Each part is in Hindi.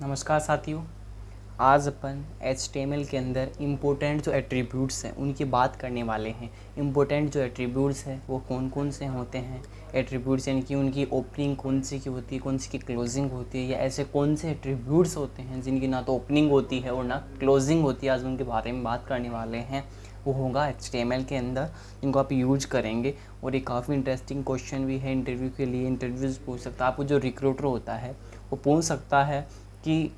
नमस्कार साथियों। आज अपन HTML के अंदर इम्पोर्टेंट जो एट्रीब्यूट्स हैं उनकी बात करने वाले हैं। इम्पोर्टेंट जो एट्रीब्यूट्स हैं वो कौन कौन से होते हैं। एट्रीब्यूट्स यानी कि उनकी ओपनिंग कौन सी की होती है, कौन सी की क्लोजिंग होती है, या ऐसे कौन से एट्रीब्यूट्स होते हैं जिनकी ना तो ओपनिंग होती है और ना क्लोजिंग होती है। आज उनके बारे में बात करने वाले हैं। वो होगा HTML के अंदर, जिनको आप यूज करेंगे। और ये काफ़ी इंटरेस्टिंग क्वेश्चन भी है इंटरव्यू के लिए। इंटरव्यूज़ पूछ सकता है आपको, जो रिक्रूटर होता है वो पूछ सकता है कि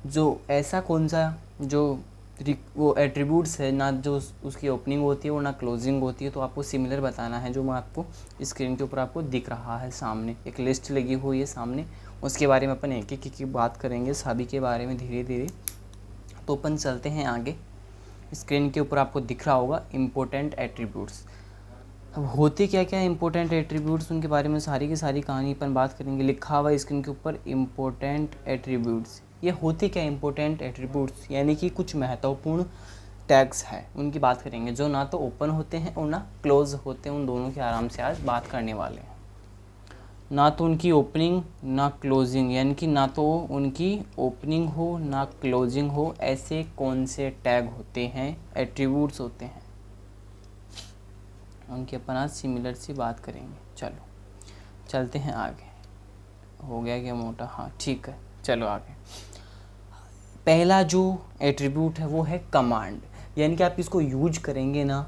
जो ऐसा कौन सा जो वो एट्रीब्यूट्स है ना जो उसकी ओपनिंग होती है और ना क्लोजिंग होती है, तो आपको सिमिलर बताना है। जो मैं आपको स्क्रीन के ऊपर आपको दिख रहा है, सामने एक लिस्ट लगी हुई है सामने, उसके बारे में अपन एक एक की बात करेंगे, सभी के बारे में धीरे धीरे। तो अपन चलते हैं आगे। स्क्रीन के ऊपर आपको दिख रहा होगा इम्पोर्टेंट एट्रीब्यूट्स। अब होते क्या क्या इंपॉर्टेंट एट्रीब्यूट्स, उनके बारे में सारी की सारी कहानी अपन बात करेंगे। लिखा हुआ स्क्रीन के ऊपर इम्पोर्टेंट एट्रीब्यूट्स। ये होते क्या इंपॉर्टेंट एट्रीब्यूट्स, यानी कि कुछ महत्वपूर्ण टैग्स हैं, उनकी बात करेंगे जो ना तो ओपन होते हैं और ना क्लोज होते हैं। उन दोनों की आराम से आज बात करने वाले हैं। ना तो उनकी ओपनिंग ना क्लोजिंग, यानी कि ना तो उनकी ओपनिंग हो ना क्लोजिंग हो, ऐसे कौन से टैग होते हैं, एट्रीब्यूट्स होते हैं, उनकी अपन आज सिमिलर सी बात करेंगे। चलो चलते हैं आगे। हो गया क्या मोटा? हाँ ठीक है, चलो आगे। पहला जो एट्रीब्यूट है वो है कमांड, यानी कि आप इसको यूज करेंगे ना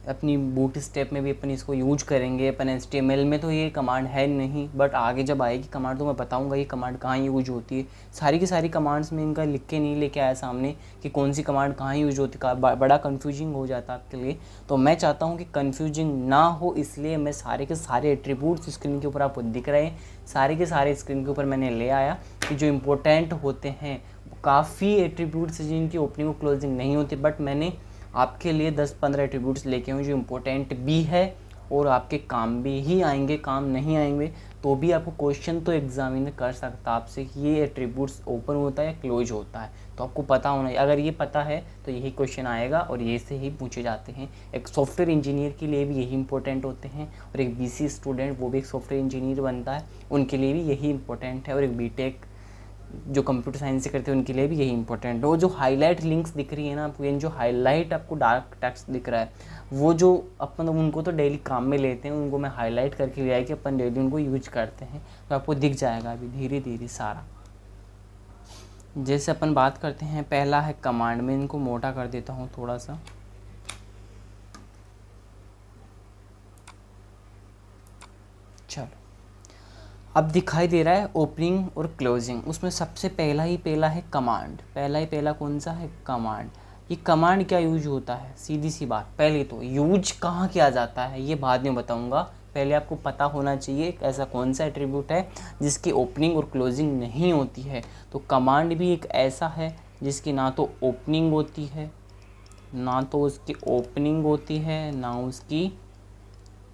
अपनी बूट स्टेप में भी अपन इसको यूज करेंगे। अपन HTML में तो ये कमांड है नहीं, बट आगे जब आएगी कमांड तो मैं बताऊंगा ये कमांड कहाँ यूज होती है। सारी की सारी कमांड्स में इनका लिख के नहीं लेके आया सामने कि कौन सी कमांड कहाँ यूज होती है, बड़ा कन्फ्यूजिंग हो जाता है आपके लिए। तो मैं चाहता हूँ कि कन्फ्यूजिंग ना हो, इसलिए मैं सारे के सारे एट्रीब्यूट्स स्क्रीन के ऊपर आपको दिख रहे हैं, सारे के सारे स्क्रीन के ऊपर मैंने ले आया कि जो इम्पोर्टेंट होते हैं। काफ़ी एट्रीब्यूट्स जिनकी ओपनिंग और क्लोजिंग नहीं होती, बट मैंने आपके लिए 10-15 एट्रीब्यूट्स लेके आए जो इम्पोर्टेंट भी है और आपके काम भी ही आएंगे। काम नहीं आएंगे तो भी आपको क्वेश्चन तो एग्जामिनर कर सकता है आपसे कि ये एट्रीब्यूट्स ओपन होता है या क्लोज होता है, तो आपको पता होना है। अगर ये पता है तो यही क्वेश्चन आएगा और ये से ही पूछे जाते हैं। एक सॉफ्टवेयर इंजीनियर के लिए भी यही इंपॉर्टेंट होते हैं, और एक BC स्टूडेंट वो भी एक सॉफ्टवेयर इंजीनियर बनता है, उनके लिए भी यही इंपॉर्टेंट है। और एक BTech जो कंप्यूटर साइंस से करते हैं उनके लिए भी यही इंपॉर्टेंट है। वो जो हाईलाइट लिंक्स दिख रही है ना आपको, यानी जो हाईलाइट आपको डार्क टेक्स्ट दिख रहा है, वो जो अपन उनको तो डेली काम में लेते हैं, उनको मैं हाईलाइट करके ले आया कि अपन डेली उनको यूज करते हैं, तो आपको दिख जाएगा अभी धीरे धीरे सारा। जैसे अपन बात करते हैं, पहला है कमांड। में इनको मोटा कर देता हूँ थोड़ा सा। चलो अब दिखाई दे रहा है ओपनिंग और क्लोजिंग, उसमें सबसे पहला है कमांड। पहला कौन सा है? कमांड। ये कमांड क्या यूज होता है? सीधी सी बात, पहले तो यूज कहाँ किया जाता है ये बाद में बताऊंगा। पहले आपको पता होना चाहिए ऐसा कौन सा एट्रीब्यूट है जिसकी ओपनिंग और क्लोजिंग नहीं होती है। तो कमांड भी एक ऐसा है जिसकी ना तो ओपनिंग होती है, ना तो उसकी ओपनिंग होती है, ना उसकी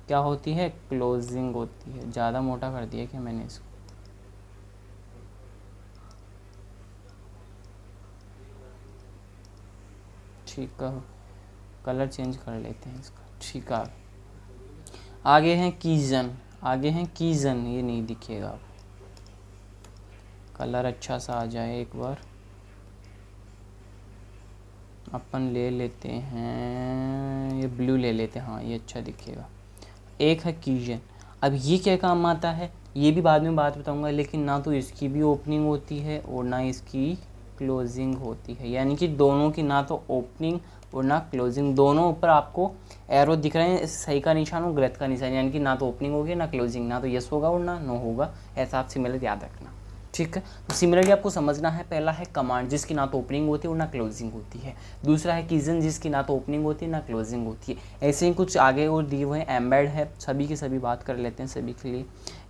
क्या होती है, क्लोजिंग होती है। ज़्यादा मोटा कर दिया क्या मैंने इसको? ठीक है, कलर चेंज कर लेते हैं इसका। ठीक है, आगे हैं कीजन। ये नहीं दिखेगा, कलर अच्छा सा आ जाए एक बार। अपन ले लेते हैं ये ब्लू ले लेते हैं, हाँ ये अच्छा दिखेगा। एक है कीजन। अब ये क्या काम आता है ये भी बाद में बात बताऊंगा, लेकिन ना तो इसकी भी ओपनिंग होती है और ना इसकी क्लोजिंग होती है, यानी कि दोनों की ना तो ओपनिंग और ना क्लोजिंग। दोनों ऊपर आपको एरो दिख रहे हैं, सही का निशान और गलत का निशान, यानी कि ना तो ओपनिंग होगी ना क्लोजिंग, ना तो यस होगा और ना नो होगा। ऐसा आप सिमिलर याद रखना, ठीक है। तो सिमिलरली आपको समझना है, पहला है कमांड जिसकी ना तो ओपनिंग होती है और ना क्लोजिंग होती है। दूसरा है कीजन जिसकी ना तो ओपनिंग होती है ना क्लोजिंग होती है। ऐसे ही कुछ आगे और दिए हुए हैं। एम्बेड है, सभी के सभी बात कर लेते हैं सभी के लिए।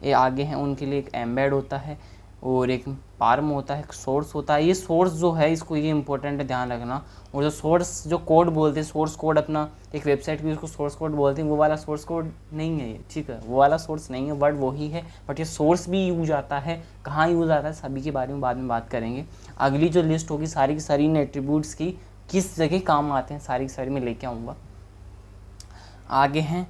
ये आगे हैं उनके लिए एक एम्बेड होता है और एक पार्म होता है, एक सोर्स होता है। ये सोर्स जो है इसको ये इंपॉर्टेंट है ध्यान रखना। और जो सोर्स जो कोड बोलते हैं, सोर्स कोड अपना एक वेबसाइट की उसको सोर्स कोड बोलते हैं, वो वाला सोर्स कोड नहीं है ये, ठीक है, वो वाला सोर्स नहीं है, वर्ड वही है, बट ये सोर्स भी यूज आता है। कहाँ यूज आता है सभी के बारे में बाद में बात करेंगे। अगली जो लिस्ट होगी सारी की सारी इन एट्रीब्यूट्स की किस जगह काम आते हैं सारी की सारी मैं लेके आऊँगा। आगे हैं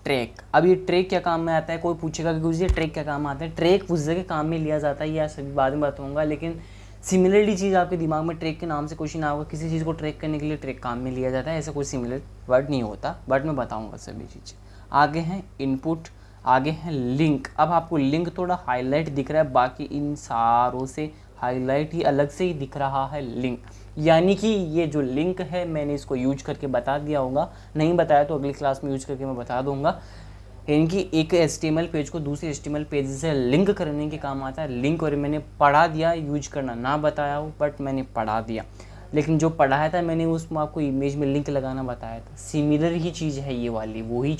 ट्रैक। अब ये ट्रैक क्या काम में आता है? कोई पूछेगा कि ये ट्रैक क्या काम आता है। ट्रैक उस जगह काम में लिया जाता है, यह सभी बाद में बताऊंगा, लेकिन सिमिलरली चीज़ आपके दिमाग में ट्रैक के नाम से क्वेश्चन आएगा, किसी चीज़ को ट्रैक करने के लिए ट्रैक काम में लिया जाता है, ऐसा कोई सिमिलर वर्ड नहीं होता, बट मैं बताऊंगा सभी चीज़। आगे हैं इनपुट, आगे हैं लिंक। अब आपको लिंक थोड़ा हाईलाइट दिख रहा है, बाकी इन सारों से हाईलाइट ही अलग से ही दिख रहा है लिंक, यानी कि ये जो लिंक है मैंने इसको यूज करके बता दिया होगा, नहीं बताया तो अगली क्लास में यूज करके मैं बता दूंगा। यानी कि एक HTML पेज को दूसरे HTML पेज से लिंक करने के काम आता है लिंक, और मैंने पढ़ा दिया, यूज करना ना बताया हो बट मैंने पढ़ा दिया, लेकिन जो पढ़ाया था मैंने उसमें आपको इमेज में लिंक लगाना बताया था। सिमिलर ही चीज़ है ये वाली, वही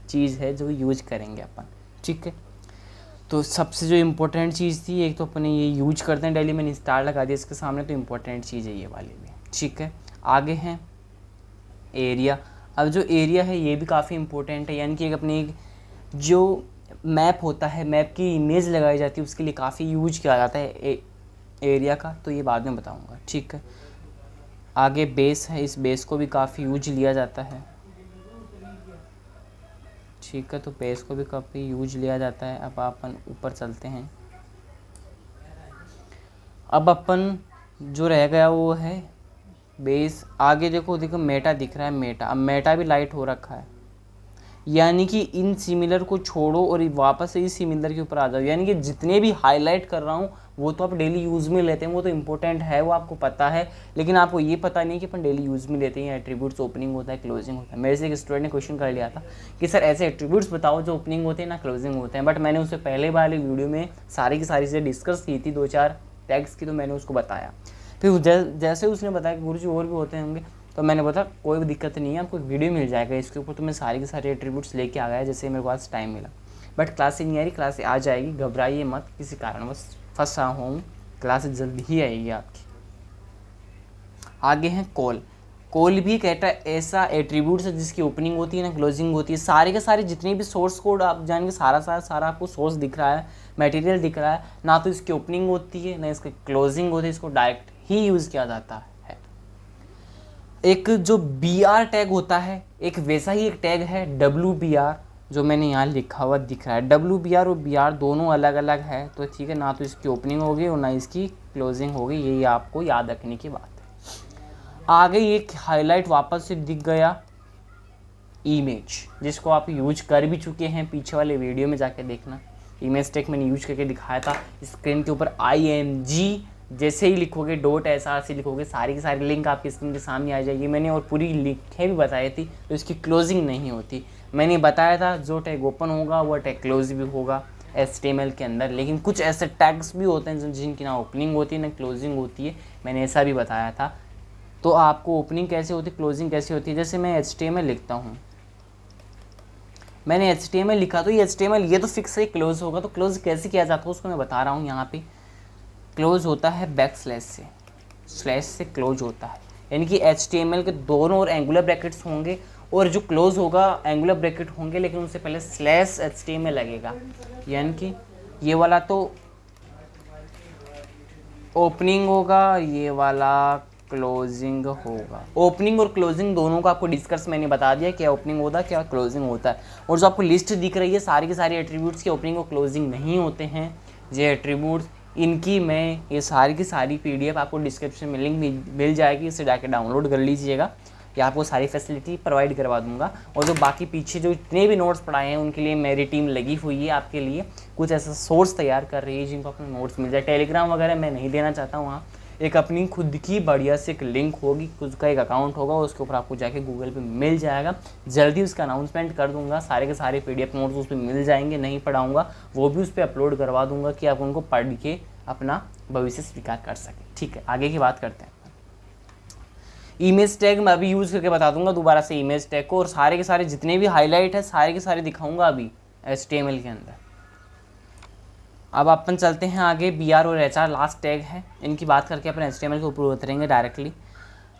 चीज़ है जो यूज करेंगे अपन, ठीक है। तो सबसे जो इम्पोर्टेंट चीज़ थी, एक तो अपने ये यूज करते हैं डेली, मैंने स्टार लगा दिया इसके सामने, तो इम्पोर्टेंट चीज़ है ये वाली भी, ठीक है। आगे हैं एरिया। अब जो एरिया है ये भी काफ़ी इम्पोर्टेंट है, यानी कि एक अपनी एक जो मैप होता है, मैप की इमेज लगाई जाती है, उसके लिए काफ़ी यूज किया जाता है एरिया का, तो ये बाद में बताऊंगा, ठीक है। आगे बेस है, इस बेस को भी काफ़ी यूज लिया जाता है, ठीक है, तो बेस को भी काफ़ी यूज लिया जाता है। अब अपन ऊपर चलते हैं। अब अपन जो रह गया वो है बेस। आगे देखो मेटा दिख रहा है, मेटा, अब मेटा भी लाइट हो रखा है, यानी कि इन सिमिलर को छोड़ो और वापस से इस सिमिलर के ऊपर आ जाओ, यानी कि जितने भी हाईलाइट कर रहा हूँ वो तो आप डेली यूज़ में लेते हैं, वो तो इंपॉर्टेंट है, वो आपको पता है, लेकिन आपको ये पता नहीं कि अपन डेली यूज़ में लेते हैं। एट्रीब्यूट्स ओपनिंग होता है, क्लोजिंग होता है। मेरे से एक स्टूडेंट ने क्वेश्चन कर लिया था कि सर ऐसे एट्रीब्यूट्स बताओ जो ओपनिंग होते हैं ना क्लोजिंग होते हैं, बट मैंने उससे पहले वाली वीडियो में सारी की सारी चीज़ें डिस्कस की थी, 2-4 टैग्स की, तो मैंने उसको बताया। फिर जैसे उसने बताया कि गुरुजी और भी होते होंगे, तो मैंने बताया कोई भी दिक्कत नहीं है, आपको एक वीडियो मिल जाएगा इसके ऊपर, तो मैं सारे के सारे एट्रीब्यूट्स लेके आ गया जैसे मेरे पास टाइम मिला। बट क्लास से नहीं आ रही, क्लास से आ जाएगी, घबराइए मत, किसी कारणवश फंसा हूँ, क्लास जल्दी ही आएगी आपकी। आगे हैं कॉल। कॉल भी कहता है ऐसा एट्रीब्यूट्स है जिसकी ओपनिंग होती है ना क्लोजिंग होती है। सारे के सारे जितने भी सोर्स कोड आप जानेंगे, सारा आपको सोर्स दिख रहा है, मटेरियल दिख रहा है, ना तो इसकी ओपनिंग होती है ना इसकी क्लोजिंग होती है, इसको डायरेक्ट ही यूज़ किया जाता है। एक जो BR टैग होता है, एक वैसा ही एक टैग है WBR, जो मैंने यहाँ लिखा हुआ दिख रहा है। WBR और BR दोनों अलग अलग है, तो ठीक है, ना तो इसकी ओपनिंग होगी और ना इसकी क्लोजिंग होगी, यही आपको याद रखने की बात है। आगे एक हाईलाइट वापस से दिख गया इमेज, जिसको आप यूज कर भी चुके हैं, पीछे वाले वीडियो में जाके देखना, इमेज टैग मैंने यूज करके दिखाया था। स्क्रीन के ऊपर IMG जैसे ही लिखोगे, .sr से लिखोगे, सारी की सारी लिंक आपकी स्क्रीन के सामने आ जाएगी। मैंने और पूरी लिखें भी बताई थी, तो इसकी क्लोजिंग नहीं होती। मैंने बताया था जो टैग ओपन होगा वो टैग क्लोज भी होगा HTML के अंदर, लेकिन कुछ ऐसे टैग्स भी होते हैं जिनकी ना ओपनिंग होती है ना क्लोजिंग होती है, मैंने ऐसा भी बताया था। तो आपको ओपनिंग कैसे होती है, क्लोजिंग कैसे होती है, जैसे मैं HTML लिखता हूँ, मैंने HTML लिखा तो ये HTML ये तो फिक्स है क्लोज होगा, तो क्लोज कैसे किया जाता है उसको मैं बता रहा हूँ। यहाँ पे क्लोज होता है बैकस्लैश से, स्लैश से क्लोज होता है, यानी कि HTML के दोनों और एंगुलर ब्रैकेट्स होंगे, और जो क्लोज होगा एंगुलर ब्रैकेट होंगे, लेकिन उससे पहले स्लैश HTML लगेगा, यानी कि ये वाला तो ओपनिंग होगा, ये वाला क्लोजिंग होगा। ओपनिंग और क्लोजिंग दोनों का आपको डिस्कस मैंने बता दिया, क्या ओपनिंग होता है क्या क्लोजिंग होता है। और जो आपको लिस्ट दिख रही है सारी के सारे एट्रीब्यूट्स के ओपनिंग और क्लोजिंग नहीं होते हैं, ये एट्रीब्यूट्स, इनकी मैं ये सारी की सारी PDF आपको डिस्क्रिप्शन में लिंक मिल जाएगी, इससे जाके डाउनलोड कर लीजिएगा, या आपको सारी फैसिलिटी प्रोवाइड करवा दूंगा। और जो बाकी पीछे जो इतने भी नोट्स पढ़ाए हैं उनके लिए मेरी टीम लगी हुई है, आपके लिए कुछ ऐसा सोर्स तैयार कर रही है जिनको अपने नोट्स मिल जाए। टेलीग्राम वगैरह मैं नहीं देना चाहता हूँ, वहाँ एक अपनी खुद की बढ़िया से एक लिंक होगी, खुद का एक अकाउंट होगा, उसके ऊपर आपको जाके गूगल पे मिल जाएगा। जल्दी उसका अनाउंसमेंट कर दूंगा, सारे के सारे PDF नोट्स उस पर मिल जाएंगे, नहीं पढ़ाऊँगा वो भी उस पर अपलोड करवा दूंगा कि आप उनको पढ़ के अपना भविष्य स्वीकार कर सकें। ठीक है, आगे की बात करते हैं। इमेज टैग मैं अभी यूज़ करके बता दूंगा दोबारा से इमेज टैग को, और सारे के सारे जितने भी हाईलाइट है सारे के सारे दिखाऊंगा अभी HTML के अंदर। अब अपन चलते हैं आगे। BR और HR लास्ट टैग है, इनकी बात करके अपन HTML के ऊपर उतरेंगे डायरेक्टली।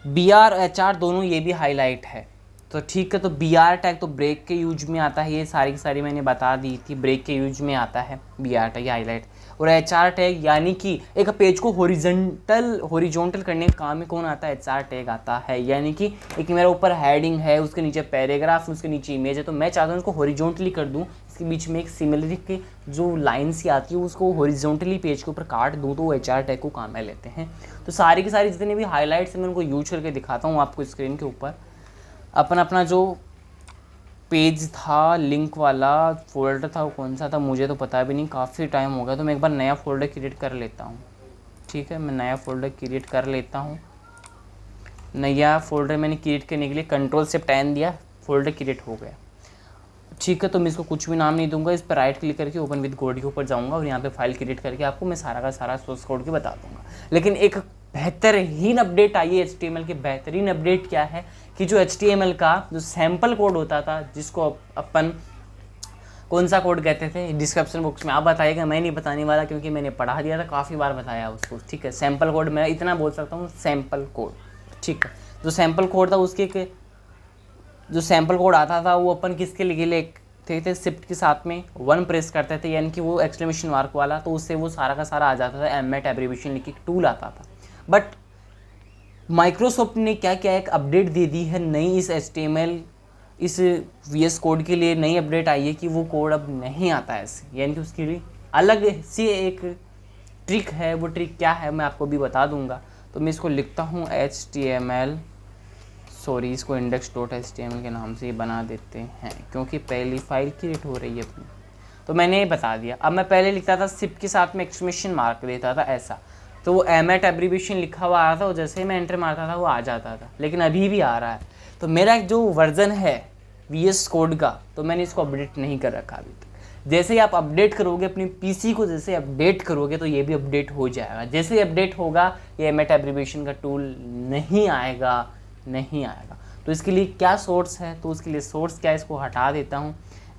BR और HR दोनों ये भी हाईलाइट है, तो ठीक है। तो BR टैग तो ब्रेक के यूज में आता है, ये सारी की सारी मैंने बता दी थी, ब्रेक के यूज में आता है BR टैग हाईलाइट। और HR टैग यानी कि एक पेज को हॉरिजॉन्टल करने का काम में कौन आता है, HR टैग आता है। यानी कि एक मेरा ऊपर हेडिंग है, उसके नीचे पैराग्राफ, उसके नीचे इमेज है, तो मैं चाहता हूँ इसको हॉरिजॉन्टली कर दूँ, इसके बीच में एक सिमिलरिटी की जो लाइन सी आती है उसको हॉरिजॉन्टली पेज के ऊपर काट दूँ तो वो HR टैग को काम में लेते हैं। तो सारी की सारी जितने भी हाईलाइट्स हैं मैं उनको यूज करके दिखाता हूँ आपको स्क्रीन के ऊपर। अपना जो पेज था लिंक वाला फोल्डर था वो कौन सा था मुझे तो पता भी नहीं, काफ़ी टाइम हो गया। तो मैं एक बार नया फ़ोल्डर क्रिएट कर लेता हूँ। ठीक है, मैं नया फ़ोल्डर क्रिएट कर लेता हूँ। नया फ़ोल्डर मैंने क्रिएट करने के लिए Ctrl+10 दिया, फ़ोल्डर क्रिएट हो गया। ठीक है, तो मैं इसको कुछ भी नाम नहीं दूंगा, इस पर राइट क्लिक करके ओपन विद कोड के ऊपर जाऊंगा और यहाँ पे फाइल क्रिएट करके आपको मैं सारा का सारा सोर्स कोड के बता दूंगा। लेकिन एक बेहतरीन अपडेट आई है HTML की। बेहतरीन अपडेट क्या है कि जो HTML का जो सैम्पल कोड होता था, जिसको अपन कौन सा कोड कहते थे, डिस्क्रिप्शन बॉक्स में आप बताइएगा, मैं नहीं बताने वाला क्योंकि मैंने पढ़ा दिया था, काफ़ी बार बताया उसको। ठीक है, सैम्पल कोड मैं इतना बोल सकता हूँ, सैम्पल कोड। ठीक है, जो सैम्पल कोड था उसके जो सैम्पल कोड आता था वो अपन किसके लिए लिखते थे, शिफ्ट के साथ में 1 प्रेस करते थे, यानी कि वो एक्सक्लेमेशन मार्क वाला, तो उससे वो सारा का सारा आ जाता था। एमएट एब्रीविएशन लिख के टूल आता था। बट माइक्रोसॉफ्ट ने क्या क्या एक अपडेट दे दी है नई, इस HTML इस VS कोड के लिए नई अपडेट आई है कि वो कोड अब नहीं आता है ऐसे, यानी कि उसके लिए अलग सी एक ट्रिक है। वो ट्रिक क्या है मैं आपको भी बता दूंगा। तो मैं इसको लिखता हूँ HTML, सॉरी इसको index.html के नाम से ही बना देते हैं क्योंकि पहली फाइल क्रिएट हो रही है अपनी। तो मैंने ये बता दिया। अब मैं पहले लिखता था शिफ्ट के साथ में एक्सक्लेमेशन मार्क देता था ऐसा, तो वो एमएट एब्रीविएशन लिखा हुआ आ रहा था, और जैसे ही मैं एंटर मारता था वो आ जाता था। लेकिन अभी भी आ रहा है। तो मेरा जो वर्जन है VS कोड का, तो मैंने इसको अपडेट नहीं कर रखा अभी तक। जैसे ही आप अपडेट करोगे अपनी PC को, जैसे अपडेट करोगे तो ये भी अपडेट हो जाएगा। जैसे ही अपडेट होगा ये एमएट एब्रीविएशन का टूल नहीं आएगा। तो इसके लिए क्या सोर्स है, तो उसके लिए सोर्स क्या है, इसको हटा देता हूँ।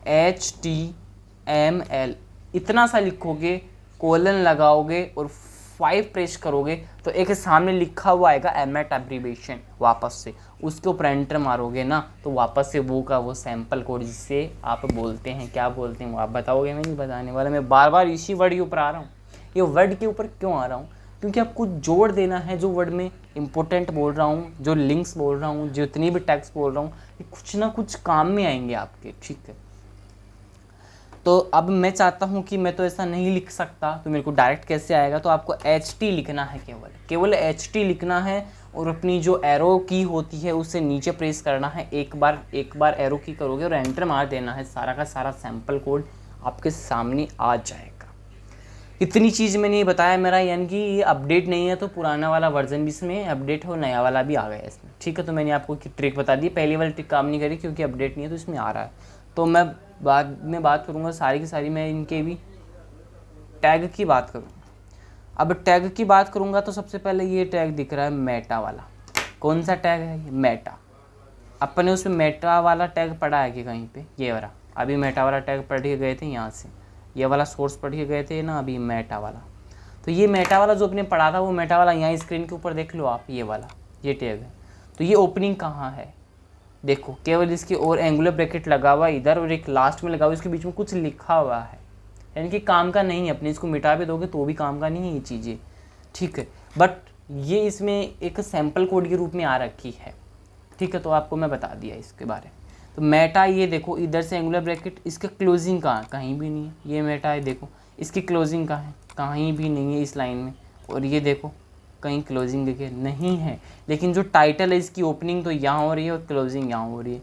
HTML इतना सा लिखोगे, कोलन लगाओगे और 5 प्रेस करोगे तो एक सामने लिखा हुआ आएगा एमएट एब्रीविएशन। वापस से उसके ऊपर एंटर मारोगे ना तो वापस से वो का वो सैम्पल कोड जिसे आप बोलते हैं, क्या बोलते हैं वो आप बताओगे, मैं नहीं बताने वाला। मैं बार बार इसी वर्ड के ऊपर आ रहा हूँ। ये वर्ड के ऊपर क्यों आ रहा हूँ, क्योंकि आपको जोड़ देना है। जो वर्ड में इंपॉर्टेंट बोल रहा हूँ, जो लिंक्स बोल रहा हूँ, जितनी भी टैग्स बोल रहा हूँ, ये कुछ ना कुछ काम में आएंगे आपके। ठीक है, तो अब मैं चाहता हूँ कि मैं तो ऐसा नहीं लिख सकता, तो मेरे को डायरेक्ट कैसे आएगा, तो आपको HT लिखना है, केवल HT लिखना है और अपनी जो एरो की होती है उससे नीचे प्रेस करना है। एक बार एरो की करोगे और एंटर मार देना है, सारा का सारा सैम्पल कोड आपके सामने आ जाएगा। इतनी चीज़ मैंने ये बताया मेरा, यानी कि ये अपडेट नहीं है तो पुराना वाला वर्जन भी इसमें अपडेट हो, नया वाला भी आ गया इसमें। ठीक है, तो मैंने आपको ट्रिक बता दी। पहली वाली ट्रिक काम नहीं करी क्योंकि अपडेट नहीं है, तो इसमें आ रहा है। तो मैं बाद में बात करूँगा सारी की सारी, मैं इनके भी टैग की बात करूँगा। अब टैग की बात करूँगा तो सबसे पहले ये टैग दिख रहा है मेटा वाला। कौन सा टैग है ये, मेटा। अपन ने उसमें मेटा वाला टैग पढ़ा है कि कहीं पे, ये वाला अभी मेटा वाला टैग पढ़ के गए थे यहाँ से, ये वाला सोर्स पढ़ के गए थे ना अभी मेटा वाला। तो ये मेटा वाला जो अपने पढ़ा था वो मेटा वाला यहाँ स्क्रीन के ऊपर देख लो आप, ये वाला ये टैग है। तो ये ओपनिंग कहाँ है देखो, केवल इसकी और एंगुलर ब्रैकेट लगा हुआ इधर और एक लास्ट में लगा हुआ, इसके बीच में कुछ लिखा हुआ है, यानी कि काम का नहीं है। अपने इसको मिटा भी दोगे तो भी काम का नहीं है ये चीज़ें। ठीक है, बट ये इसमें एक सैम्पल कोड के रूप में आ रखी है। ठीक है, तो आपको मैं बता दिया इसके बारे में। तो मेटा ये देखो, इधर से एंगुलर ब्रैकेट, इसका क्लोजिंग कहाँ, कहीं भी नहीं है। ये मेटा है देखो, इसकी क्लोजिंग कहाँ है, कहीं भी नहीं है इस लाइन में। और ये देखो कहीं क्लोजिंग देखिए नहीं है, लेकिन जो टाइटल है इसकी ओपनिंग तो यहाँ हो रही है और क्लोजिंग यहाँ हो रही है।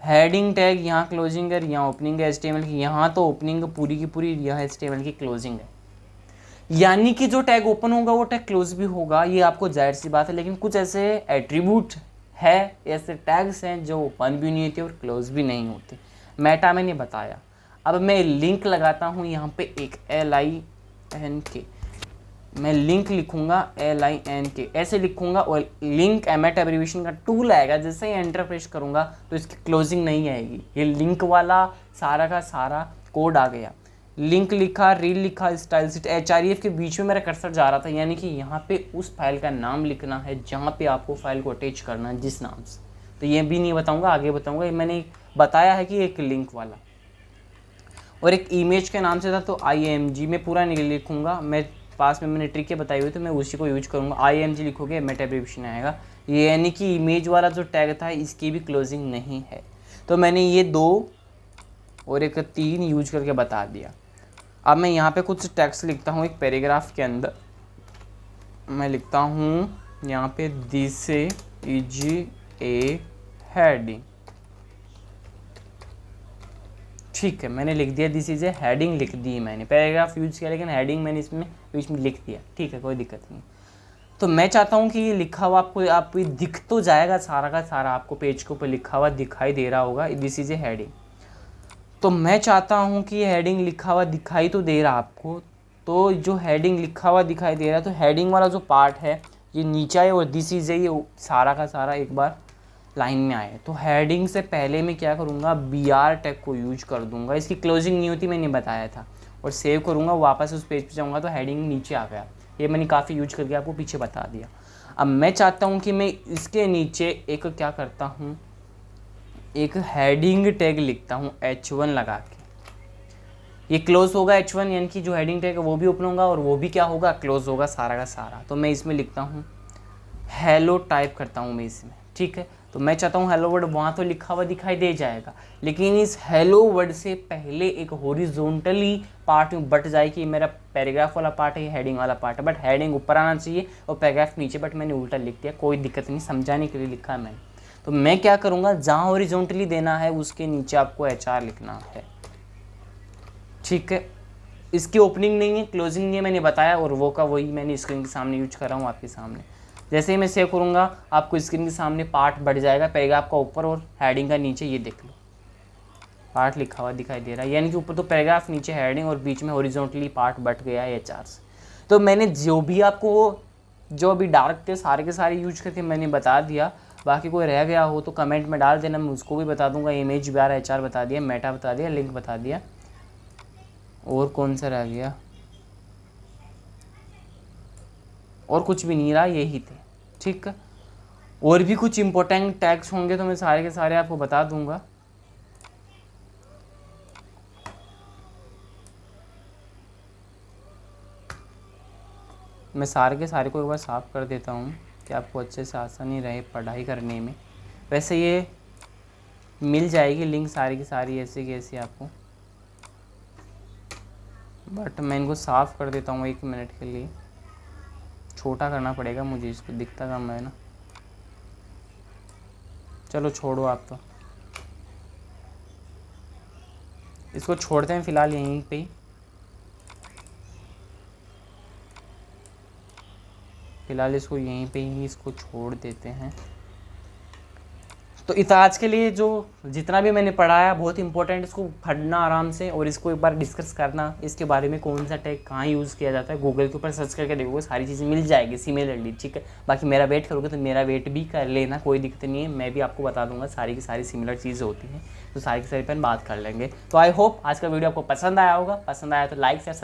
हेडिंग टैग यहाँ क्लोजिंग है, यहाँ ओपनिंग है HTML की, यहाँ तो ओपनिंग पूरी की पूरी, यहाँ HTML की क्लोजिंग है। यानी कि जो टैग ओपन होगा वो टैग क्लोज भी होगा, ये आपको जाहिर सी बात है। लेकिन कुछ ऐसे एट्रीब्यूट है, ऐसे टैग्स हैं जो ओपन भी नहीं होते और क्लोज भी नहीं होते। मेटा मैंने बताया। अब मैं लिंक लगाता हूँ यहाँ पे एक LINK, मैं लिंक लिखूंगा LINK, ऐसे लिखूंगा और लिंक एमएट एब्रीविएशन का टूल आएगा। जैसे ही एंटर प्रेस करूंगा तो इसकी क्लोजिंग नहीं आएगी, ये लिंक वाला सारा का सारा कोड आ गया। लिंक लिखा, रील लिखा, स्टाइल शीट, href के बीच में मेरा कर्सर जा रहा था, यानी कि यहाँ पे उस फाइल का नाम लिखना है जहाँ पे आपको फाइल को अटैच करना है जिस नाम से। तो ये भी नहीं बताऊँगा, आगे बताऊँगा। मैंने बताया है कि एक लिंक वाला और एक इमेज के नाम से था, तो IMG में पूरा नहीं लिखूँगा, मैं पास में मैंने ट्रिक बताई हुई तो मैं उसी को यूज करूँगा। IMG लिखोगे एमएट एब्रीविएशन आएगा। ये यानी कि इमेज वाला जो टैग था इसकी भी क्लोजिंग नहीं है। तो मैंने ये दो और एक 3 यूज करके बता दिया। अब मैं यहाँ पे कुछ टेक्स्ट लिखता हूँ एक पैराग्राफ के अंदर। मैं लिखता हूँ यहाँ पे दिस इज ए हेडिंग। ठीक है, मैंने लिख दिया दिस इज ए हेडिंग, लिख दी मैंने। पैराग्राफ यूज किया लेकिन हेडिंग मैंने इसमें बीच में लिख दिया। ठीक है, कोई दिक्कत नहीं। तो मैं चाहता हूँ कि ये लिखा हुआ आपको दिख तो जाएगा, सारा का सारा आपको पेज के ऊपर लिखा हुआ दिखाई दे रहा होगा, दिस इज ए हेडिंग। तो मैं चाहता हूँ कि ये हेडिंग लिखा हुआ दिखाई तो दे रहा आपको। तो जो हेडिंग लिखा हुआ दिखाई दे रहा है, तो हेडिंग वाला जो पार्ट है ये नीचे आए और दिस इज ए ये सारा का सारा एक बार लाइन में आए। तो हेडिंग से पहले मैं क्या करूँगा, BR टैग को यूज कर दूंगा। इसकी क्लोजिंग नहीं होती, मैंने बताया था। और सेव करूँगा, वापस उस पेज पे जाऊँगा तो हेडिंग नीचे आ गया। ये मैंने काफ़ी यूज करके आपको पीछे बता दिया। अब मैं चाहता हूँ कि मैं इसके नीचे एक क्या करता हूँ, एक हेडिंग टैग लिखता हूँ H1 लगा के। ये क्लोज होगा H1, यानी कि जो हेडिंग टैग है वो भी ओपन होगा और वो भी क्या होगा, क्लोज होगा सारा का सारा। तो मैं इसमें लिखता हूँ हेलो, टाइप करता हूँ मैं इसमें। ठीक है, तो मैं चाहता हूँ हेलो वर्ड वहाँ तो लिखा हुआ दिखाई दे जाएगा, लेकिन इस हेलो वर्ड से पहले एक हॉरिजॉन्टली पार्ट में बट जाए कि मेरा पैराग्राफ वाला पार्ट है, हेडिंग वाला पार्ट है। बट हेडिंग ऊपर आना चाहिए और पैराग्राफ नीचे, बट मैंने उल्टा लिख दिया। कोई दिक्कत नहीं, समझाने के लिए लिखा है मैंने। तो मैं क्या करूँगा, जहाँ हॉरिजॉन्टली देना है उसके नीचे आपको HR लिखना है। ठीक है, इसकी ओपनिंग नहीं है, क्लोजिंग नहीं है, मैंने बताया। और वो का वही मैंने स्क्रीन के सामने यूज कर रहा हूँ आपके सामने। जैसे ही मैं सेव करूँगा आपको स्क्रीन के सामने पार्ट बढ़ जाएगा, पैराग्राफ का ऊपर और हेडिंग का नीचे। ये देख लो पार्ट लिखा हुआ दिखाई दे रहा है, यानी कि ऊपर तो पैराग्राफ, नीचे हेडिंग और बीच में हॉरिजॉन्टली पार्ट बढ़ गया है HR से। तो मैंने जो भी आपको जो अभी डार्क थे सारे के सारे यूज करके मैंने बता दिया। बाकी कोई रह गया हो तो कमेंट में डाल देना, मैं उसको भी बता दूंगा। इमेज BR HR बता दिया, मेटा बता दिया, लिंक बता दिया, और कौन सा रह गया, और कुछ भी नहीं रहा, यही थे। ठीक है, और भी कुछ इंपॉर्टेंट टैग्स होंगे तो मैं सारे के सारे आपको बता दूंगा। मैं सारे के सारे को एक बार साफ कर देता हूँ कि आपको अच्छे से आसानी रहे पढ़ाई करने में। वैसे ये मिल जाएगी लिंक सारी की सारी ऐसे की ऐसी आपको, बट मैं इनको साफ़ कर देता हूँ 1 मिनट के लिए। छोटा करना पड़ेगा मुझे, इसको दिखता कम है ना। चलो छोड़ो, आप तो इसको छोड़ते हैं फ़िलहाल यहीं पे ही। फ़िलहाल इसको यहीं पे ही इसको छोड़ देते हैं। तो इस आज के लिए जो जितना भी मैंने पढ़ाया बहुत इंपॉर्टेंट, इसको पढ़ना आराम से और इसको एक बार डिस्कस करना, इसके बारे में कौन सा टैग कहाँ यूज़ किया जाता है। गूगल के ऊपर सर्च करके देखोगे सारी चीज़ें मिल जाएगी सिमिलरली। ठीक है, बाकी मेरा वेट करोगे तो मेरा वेट भी कर लेना, कोई दिक्कत नहीं है। मैं भी आपको बता दूंगा सारी की सारी सिमिलर चीज़ें होती हैं, तो सारी की सारी पर बात कर लेंगे। तो आई होप आज का वीडियो आपको पसंद आया होगा। पसंद आया तो लाइक शेयर